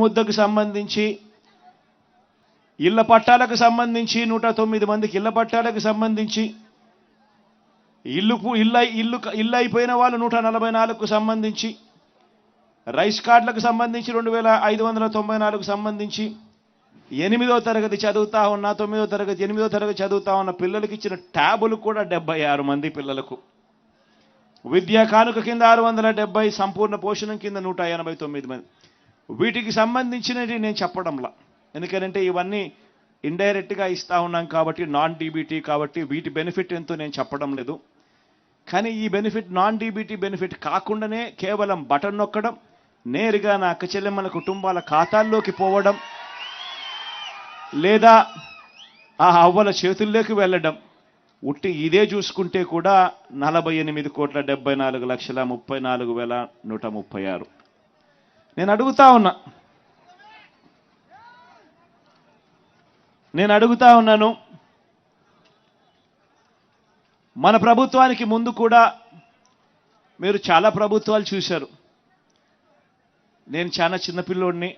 ముద్దకు సంబంధించి ఇళ్ల పట్టాలకు సంబంధించి 109 మందికి ఇళ్ల పట్టాలకు సంబంధించి ఇల్లు అయిపోయిన వాళ్ళు 144కు సంబంధించి రైస్ కార్డులకు సంబంధించి 2594కు సంబంధించి 8వ తరగతి చదువుతా ఉన్న 9వ తరగతి 8వ తరగతి చదువుతా ఉన్న పిల్లలకి ఇచ్చిన ట్యాబులు కూడా 76 మంది పిల్లలకు, విద్యా కానుక కింద 670, సంపూర్ణ పోషణం కింద 189 మంది. వీటికి సంబంధించినవి నేను చెప్పడంలా, ఎందుకంటే ఇవన్నీ ఇండైరెక్ట్గా ఇస్తా ఉన్నాం కాబట్టి, నాన్ డీబీటీ కాబట్టి వీటి బెనిఫిట్ ఎంతో నేను చెప్పడం లేదు. కానీ ఈ బెనిఫిట్ నాన్ డీబీటీ బెనిఫిట్ కాకుండానే కేవలం బటన్ నొక్కడం, నేరుగా నా అక్క చెల్లెమ్మల కుటుంబాల ఖాతాల్లోకి పోవడం, లేదా ఆ అవ్వల చేతుల్లోకి వెళ్ళడం, ఉట్టి ఇదే చూసుకుంటే కూడా 48,74,34,136. నేను అడుగుతా ఉన్నాను, మన ప్రభుత్వానికి ముందు కూడా మీరు చాలా ప్రభుత్వాలు చూశారు. నేను చాలా చిన్నపిల్లోడిని,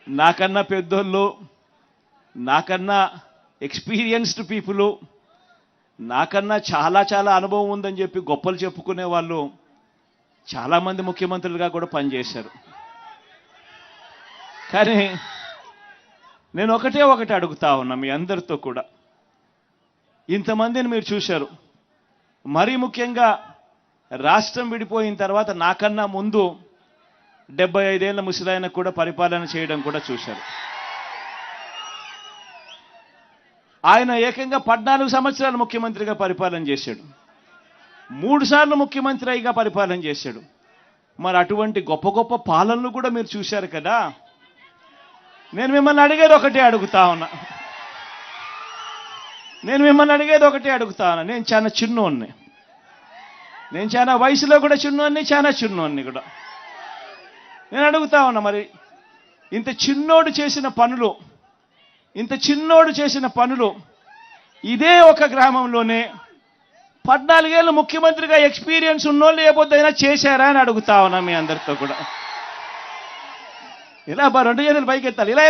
నాకన్నా పెద్దోళ్ళు, నాకన్నా ఎక్స్పీరియన్స్డ్ పీపుల్, నాకన్నా చాలా అనుభవం ఉందని చెప్పి గొప్పలు చెప్పుకునే వాళ్ళు చాలామంది ముఖ్యమంత్రులుగా కూడా పనిచేశారు. కానీ నేను ఒకటి అడుగుతా ఉన్నా మీ అందరితో కూడా, ఇంతమందిని మీరు చూశారు, మరీ ముఖ్యంగా రాష్ట్రం విడిపోయిన తర్వాత నాకన్నా ముందు 75 ఏళ్ల ముసలాయన కూడా పరిపాలన చేయడం కూడా చూశారు. ఆయన ఏకంగా 14 సంవత్సరాలు ముఖ్యమంత్రిగా పరిపాలన చేశాడు, 3 సార్లు ముఖ్యమంత్రి అయిగా పరిపాలన చేశాడు. మరి అటువంటి గొప్ప పాలనలు కూడా మీరు చూశారు కదా. నేను మిమ్మల్ని అడిగేది ఒకటే అడుగుతా ఉన్నా, నేను చాలా చిన్నోన్ని, నేను చాలా వయసులో కూడా చాలా చిన్నోన్ని కూడా. నేను అడుగుతా ఉన్నా, మరి ఇంత చిన్నోడు చేసిన పనులు ఇదే ఒక గ్రామంలోనే 14 ఏళ్ళు ముఖ్యమంత్రిగా ఎక్స్పీరియన్స్ ఉన్నోళ్ళు లేకపోతే చేశారా అని అడుగుతా ఉన్నా మీ అందరితో కూడా. ఇలా 2 చేతులు పైకెత్తాలి, ఇలా.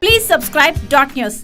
Please subscribe .news.